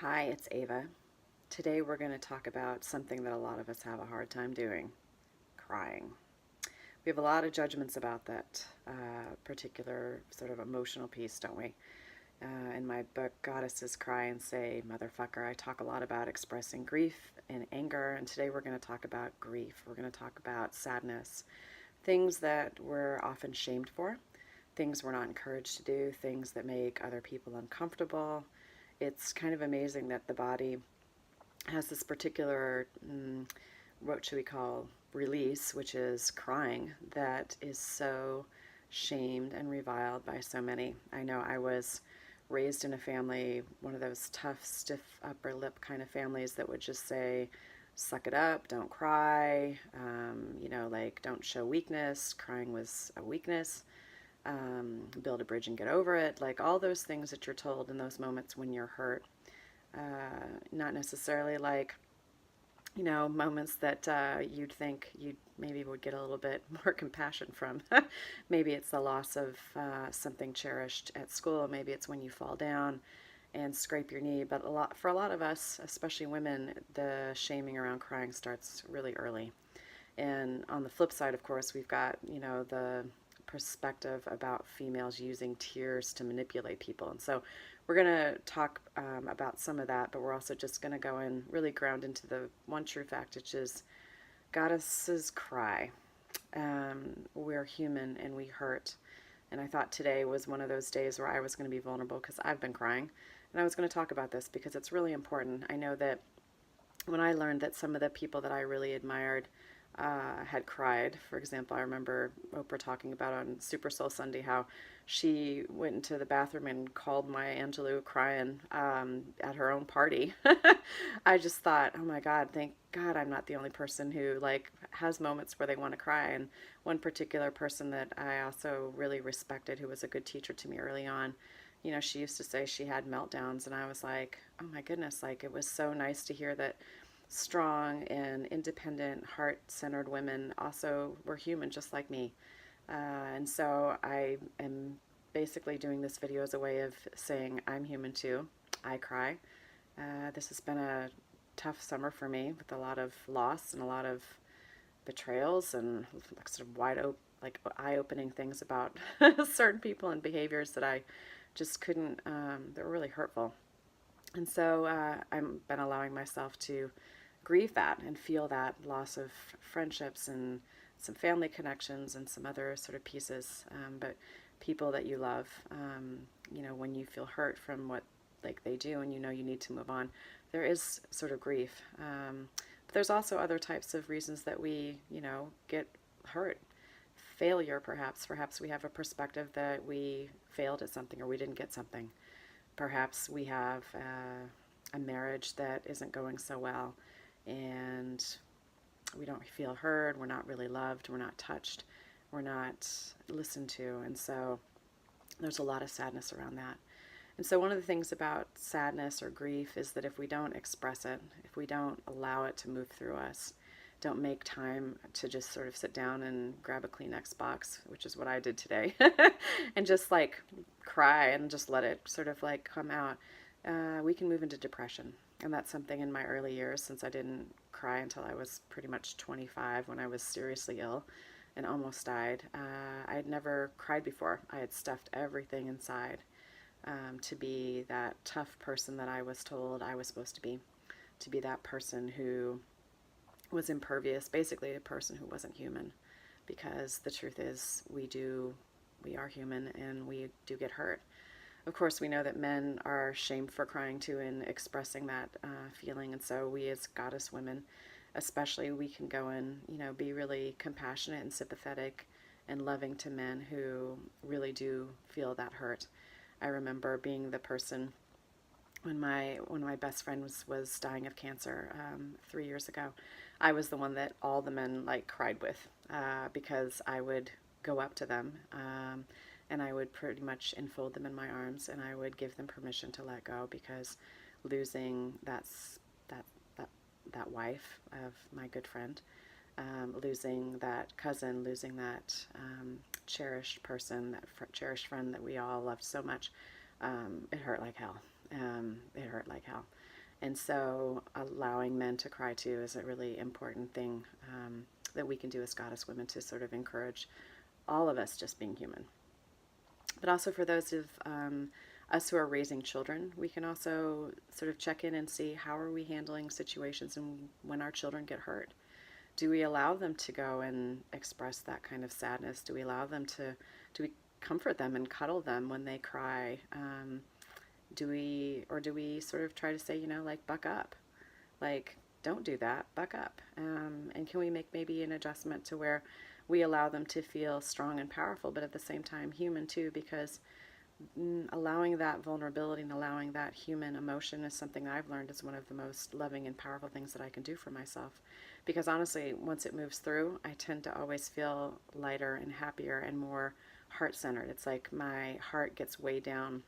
Hi, it's Ava. Today we're going to talk about something that a lot of us have a hard time doing, crying. We have a lot of judgments about that particular sort of emotional piece, don't we? In my book, Goddesses Cry and Say, Motherfucker, I talk a lot about expressing grief and anger, and today we're going to talk about grief. We're going to talk about sadness, things that we're often shamed for, things we're not encouraged to do, things that make other people uncomfortable. It's kind of amazing that the body has this particular, what should we call, release, which is crying, that is so shamed and reviled by so many. I know I was raised in a family, one of those tough, stiff upper lip kind of families that would just say, suck it up, don't cry, like don't show weakness. Crying was a weakness. Build a bridge and get over it. Like all those things that you're told in those moments when you're hurt. Not necessarily like moments that you'd think you maybe would get a little bit more compassion from. Maybe it's the loss of something cherished at school. Maybe it's when you fall down and scrape your knee. But for a lot of us, especially women, the shaming around crying starts really early. And on the flip side, of course, we've got, the perspective about females using tears to manipulate people. And so we're going to talk about some of that, but we're also just going to go and really ground into the one true fact, which is goddesses cry. We're human and we hurt. And I thought today was one of those days where I was going to be vulnerable because I've been crying. And I was going to talk about this because it's really important. I know that when I learned that some of the people that I really admired had cried. For example, I remember Oprah talking about on Super Soul Sunday how she went into the bathroom and called Maya Angelou crying at her own party. I just thought, oh my God, thank God I'm not the only person who like has moments where they want to cry. And one particular person that I also really respected, who was a good teacher to me early on, she used to say she had meltdowns, and I was like, oh my goodness, like it was so nice to hear that strong and independent, heart centered women also were human just like me. And so I am basically doing this video as a way of saying I'm human too. I cry. This has been a tough summer for me with a lot of loss and a lot of betrayals and sort of like eye-opening things about certain people and behaviors that I just couldn't, that were really hurtful. And so I've been allowing myself to grieve that and feel that loss of friendships and some family connections and some other sort of pieces. But people that you love, when you feel hurt from what like they do and you need to move on, there is sort of grief. But there's also other types of reasons that we, get hurt. Failure, perhaps. Perhaps we have a perspective that we failed at something or we didn't get something. Perhaps we have a marriage that isn't going so well and we don't feel heard, we're not really loved, we're not touched, we're not listened to. And so there's a lot of sadness around that. And so one of the things about sadness or grief is that if we don't express it, if we don't allow it to move through us, don't make time to just sort of sit down and grab a Kleenex box, which is what I did today, and just like cry and just let it sort of like come out, we can move into depression. And that's something in my early years, since I didn't cry until I was pretty much 25 when I was seriously ill and almost died. I had never cried before. I had stuffed everything inside to be that tough person that I was told I was supposed to be that person who was impervious, basically a person who wasn't human. Because the truth is, we are human and we do get hurt. Of course, we know that men are shamed for crying too and expressing that feeling. And so we as goddess women, especially, we can go and, be really compassionate and sympathetic and loving to men who really do feel that hurt. I remember being the person when one of my best friends was dying of cancer 3 years ago. I was the one that all the men like cried with because I would go up to them and I would pretty much enfold them in my arms and I would give them permission to let go, because losing that that wife of my good friend, losing that cousin, losing that cherished person, that cherished friend that we all loved so much, it hurt like hell. It hurt like hell. And so allowing men to cry too is a really important thing that we can do as goddess women to sort of encourage all of us just being human. But also for those of us who are raising children, we can also sort of check in and see how are we handling situations and when our children get hurt. Do we allow them to go and express that kind of sadness? Do we allow them to, do we comfort them and cuddle them when they cry? Do we sort of try to say, like, buck up? Like, don't do that, buck up. And can we make maybe an adjustment to where we allow them to feel strong and powerful, but at the same time human too, because allowing that vulnerability and allowing that human emotion is something that I've learned is one of the most loving and powerful things that I can do for myself. Because honestly, once it moves through, I tend to always feel lighter and happier and more heart-centered. It's like my heart gets way down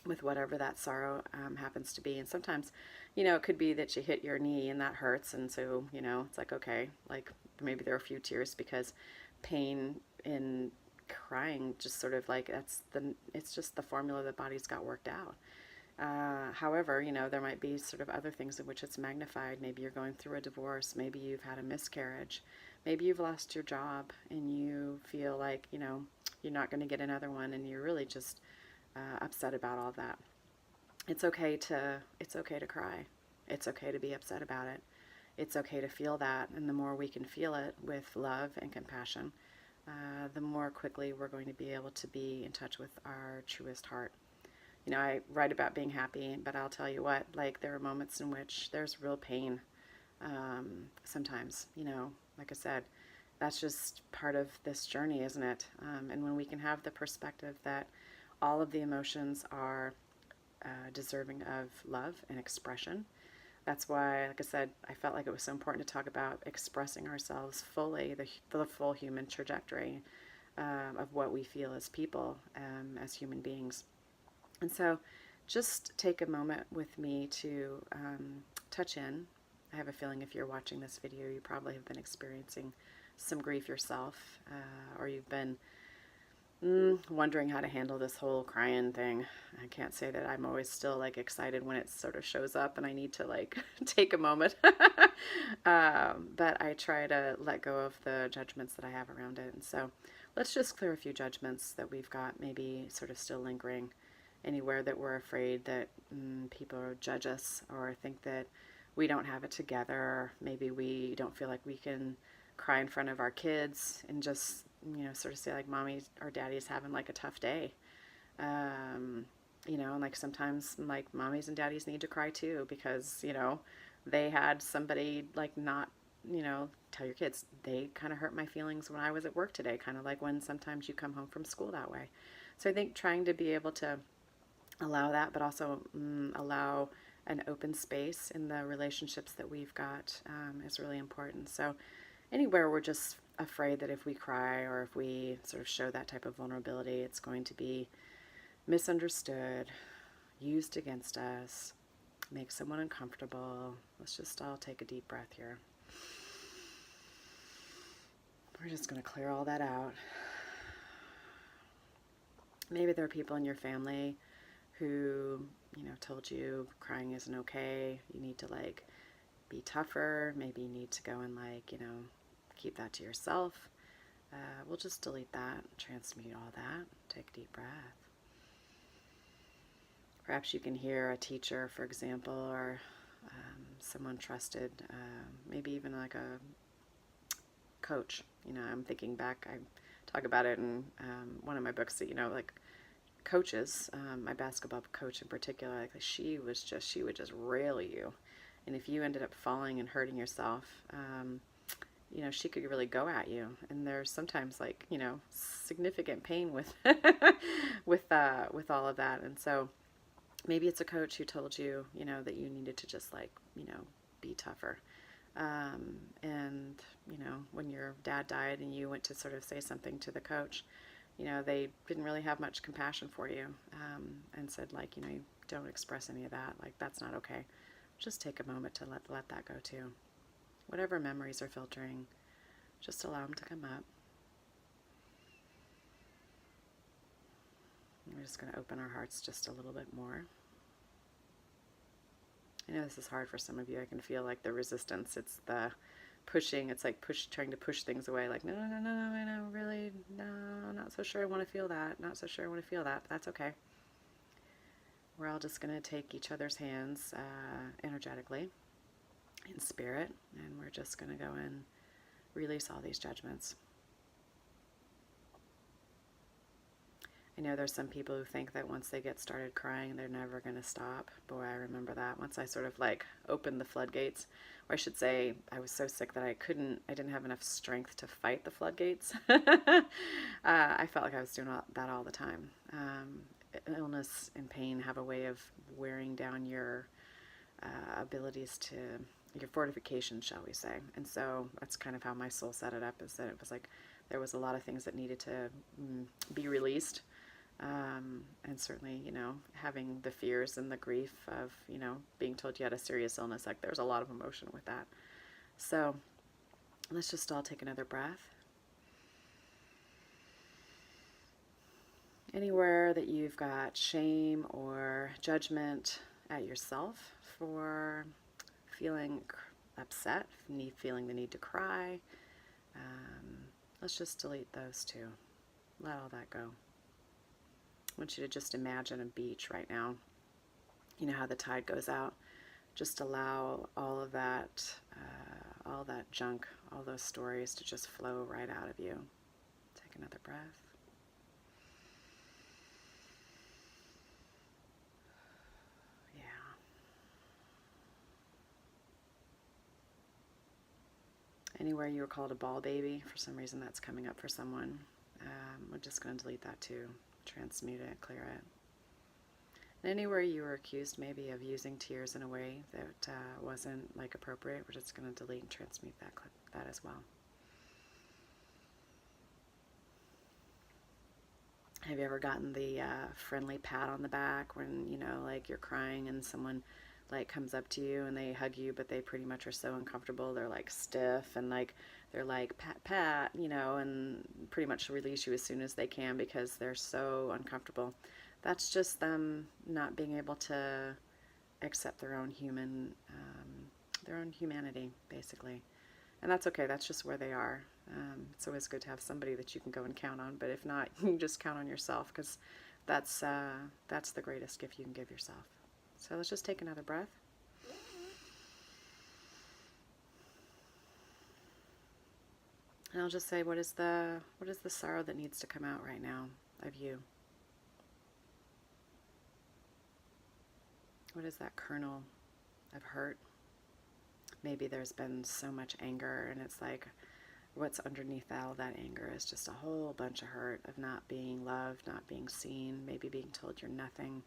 with whatever that sorrow happens to be. And sometimes, it could be that you hit your knee and that hurts. And so, it's like, okay, like maybe there are a few tears because pain in crying just sort of like it's just the formula the body's got worked out. However, there might be sort of other things in which it's magnified. Maybe you're going through a divorce. Maybe you've had a miscarriage. Maybe you've lost your job and you feel like, you're not going to get another one and you're really just upset about all that. It's okay to cry. It's okay to be upset about it. It's okay to feel that. And the more we can feel it with love and compassion, the more quickly we're going to be able to be in touch with our truest heart. I write about being happy, but I'll tell you what, like there are moments in which there's real pain sometimes, like I said, that's just part of this journey, isn't it? And when we can have the perspective that all of the emotions are deserving of love and expression, that's why, like I said, I felt like it was so important to talk about expressing ourselves fully, the full human trajectory of what we feel as people, as human beings. And so just take a moment with me to touch in. I have a feeling if you're watching this video, you probably have been experiencing some grief yourself, or you've been wondering how to handle this whole crying thing. I can't say that I'm always still like excited when it sort of shows up and I need to like take a moment. But I try to let go of the judgments that I have around it. And so let's just clear a few judgments that we've got maybe sort of still lingering anywhere that we're afraid that people judge us or think that we don't have it together. Or maybe we don't feel like we can cry in front of our kids and just sort of say like mommy or daddy's having like a tough day. And like sometimes like mommies and daddies need to cry too because, they had somebody like not, tell your kids, they kind of hurt my feelings when I was at work today, kind of like when sometimes you come home from school that way. So I think trying to be able to allow that, but also allow an open space in the relationships that we've got is really important. So anywhere we're just afraid that if we cry or if we sort of show that type of vulnerability, it's going to be misunderstood, used against us, make someone uncomfortable. Let's just all take a deep breath here. We're just going to clear all that out. Maybe there are people in your family who, told you crying isn't okay. You need to like be tougher. Maybe you need to go and like, keep that to yourself. We'll just delete that, transmute all that. Take a deep breath. Perhaps you can hear a teacher, for example, or someone trusted, maybe even like a coach. I'm thinking back, I talk about it in one of my books that, like coaches, my basketball coach in particular, like she would just rail you. And if you ended up falling and hurting yourself, she could really go at you. And there's sometimes like, significant pain with, with all of that. And so maybe it's a coach who told you, that you needed to just like, be tougher. And, when your dad died and you went to sort of say something to the coach, they didn't really have much compassion for you, and said like, you don't express any of that. Like, that's not okay. Just take a moment to let that go too. Whatever memories are filtering, just allow them to come up. We're just going to open our hearts just a little bit more. I know this is hard for some of you. I can feel like the resistance. It's the pushing. It's like trying to push things away. Like, no, no, no, no, no, I know, really, no, not so sure I want to feel that. Not so sure I want to feel that. But that's okay. We're all just going to take each other's hands energetically in spirit, and we're just going to go and release all these judgments. I know there's some people who think that once they get started crying, they're never going to stop. Boy, I remember that. Once I sort of like opened the floodgates, or I should say, I was so sick that I didn't have enough strength to fight the floodgates. I felt like I was doing that all the time. Illness and pain have a way of wearing down your abilities to, your fortification, shall we say. And so that's kind of how my soul set it up, is that it was like there was a lot of things that needed to be released. And certainly, having the fears and the grief of, being told you had a serious illness, like there's a lot of emotion with that. So let's just all take another breath. Anywhere that you've got shame or judgment at yourself for feeling upset, feeling the need to cry, let's just delete those too. Let all that go. I want you to just imagine a beach right now. You know how the tide goes out. Just allow all of that junk, all those stories to just flow right out of you. Take another breath. Yeah. Anywhere you were called a ball baby, for some reason that's coming up for someone. We're just going to delete that too. Transmute it, clear it. And anywhere you were accused maybe of using tears in a way that wasn't like appropriate, we're just going to delete and transmute that as well. Have you ever gotten the friendly pat on the back when, like you're crying and someone like comes up to you and they hug you, but they pretty much are so uncomfortable, they're like stiff and like they're like pat pat, and pretty much release you as soon as they can because they're so uncomfortable. That's just them not being able to accept their own humanity, basically. And that's okay. That's just where they are. It's always good to have somebody that you can go and count on. But if not, you can just count on yourself, because that's the greatest gift you can give yourself. So let's just take another breath. And I'll just say, what is the sorrow that needs to come out right now of you? What is that kernel of hurt? Maybe there's been so much anger, and it's like what's underneath all that anger is just a whole bunch of hurt of not being loved, not being seen, maybe being told you're nothing.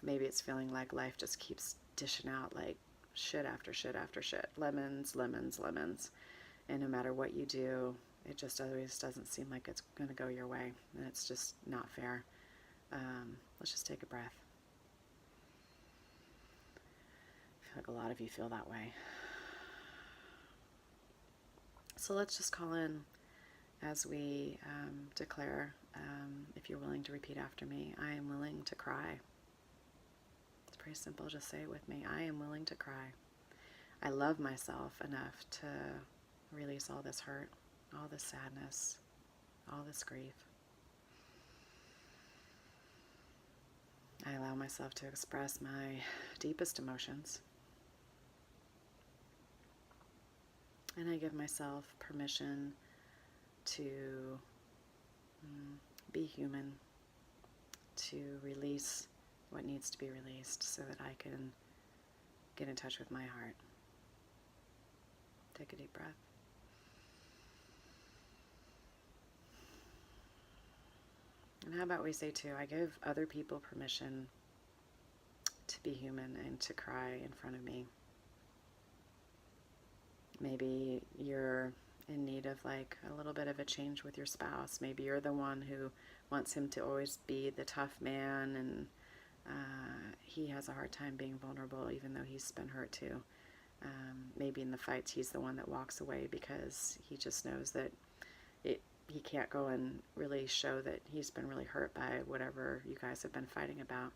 Maybe it's feeling like life just keeps dishing out like shit after shit after shit. Lemons, lemons, lemons. And no matter what you do, it just always doesn't seem like it's going to go your way. And it's just not fair. Let's just take a breath. I feel like a lot of you feel that way. So let's just call in as we declare, if you're willing to repeat after me, I am willing to cry. It's pretty simple. Just say it with me. I am willing to cry. I love myself enough to release all this hurt, all this sadness, all this grief. I allow myself to express my deepest emotions. And I give myself permission to be human, to release what needs to be released so that I can get in touch with my heart. Take a deep breath. And how about we say too, I give other people permission to be human and to cry in front of me. Maybe you're in need of like a little bit of a change with your spouse. Maybe you're the one who wants him to always be the tough man, and he has a hard time being vulnerable even though he's been hurt too. Maybe in the fights he's the one that walks away because he just knows that he can't go and really show that he's been really hurt by whatever you guys have been fighting about.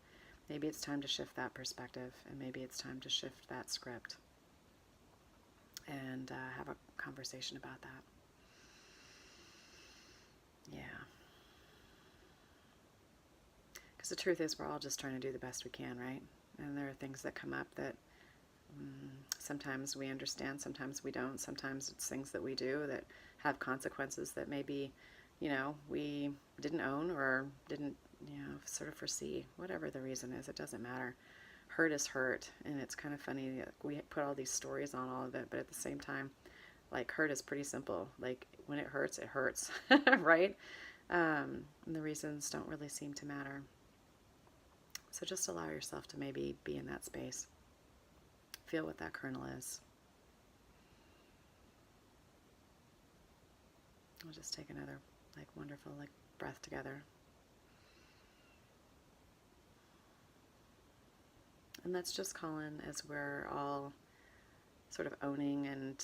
maybe it's time to shift that perspective, and maybe it's time to shift that script and have a conversation about that. Yeah. Because the truth is, we're all just trying to do the best we can, right? And there are things that come up that sometimes we understand, sometimes we don't. Sometimes it's things that we do that have consequences that maybe, we didn't own or didn't, sort of foresee. Whatever the reason is, it doesn't matter. Hurt is hurt, and it's kind of funny that we put all these stories on all of it, but at the same time, like, hurt is pretty simple. Like, when it hurts, right? And the reasons don't really seem to matter. So just allow yourself to maybe be in that space. Feel what that kernel is. We'll just take another, wonderful, breath together. And let's just call in, as we're all sort of owning and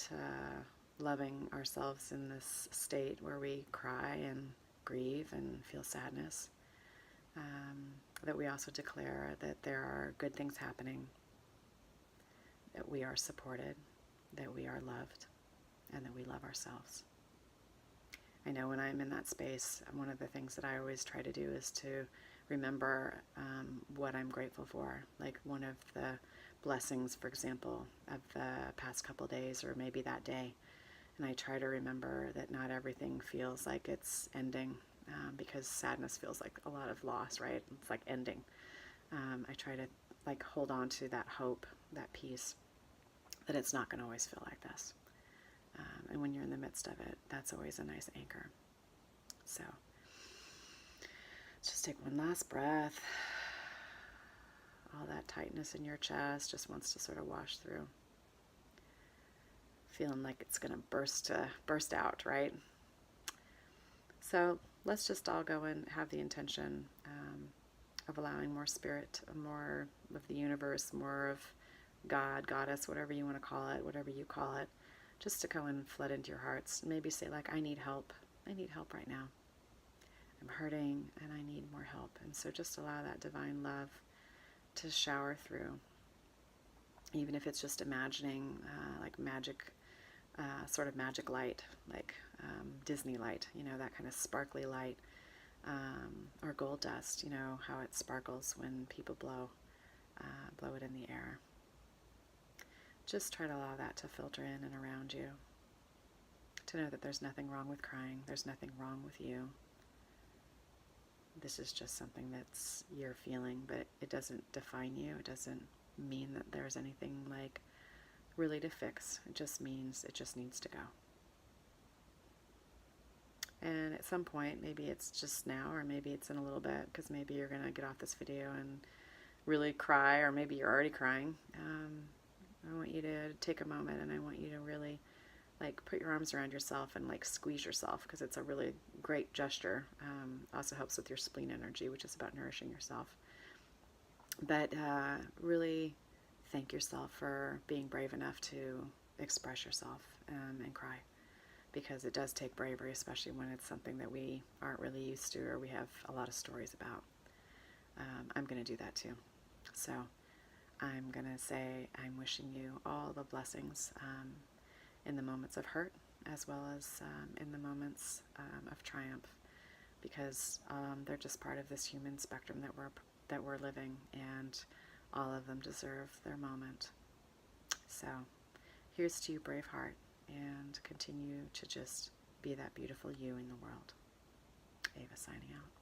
loving ourselves in this state where we cry and grieve and feel sadness, that we also declare that there are good things happening, that we are supported, that we are loved, and that we love ourselves. I know when I'm in that space, one of the things that I always try to do is to remember what I'm grateful for. Like, one of the blessings, for example, of the past couple days, or maybe that day. And I try to remember that not everything feels like it's ending, because sadness feels like a lot of loss, right? It's like ending. I try to hold on to that hope, that peace, that it's not going to always feel like this. And when you're in the midst of it, that's always a nice anchor. So let's just take one last breath. All that tightness in your chest just wants to sort of wash through. Feeling like it's going to burst out, right? So let's just all go and have the intention of allowing more spirit, more of the universe, more of God, goddess, whatever you want to call it, whatever you call it, just to go and flood into your hearts. Maybe say, I need help. I need help right now. I'm hurting and I need more help. And so just allow that divine love to shower through. Even if it's just imagining magic, sort of magic light, Disney light, that kind of sparkly light, or gold dust, how it sparkles when people blow it in the air. Just try to allow that to filter in and around you. To know that there's nothing wrong with crying. There's nothing wrong with you. This is just something that's you're feeling, but it doesn't define you. It doesn't mean that there's anything really to fix. It just means it just needs to go. And at some point, maybe it's just now, or maybe it's in a little bit, because maybe you're going to get off this video and really cry, or maybe you're already crying. I want you to take a moment, and I want you to really put your arms around yourself and squeeze yourself, because it's a really great gesture. Also helps with your spleen energy, which is about nourishing yourself. But really thank yourself for being brave enough to express yourself and cry, because it does take bravery, especially when it's something that we aren't really used to or we have a lot of stories about. I'm going to do that too. So I'm going to say I'm wishing you all the blessings in the moments of hurt, as well as in the moments of triumph, because they're just part of this human spectrum that we're living, and all of them deserve their moment. So here's to you, brave heart, and continue to just be that beautiful you in the world. Ava signing out.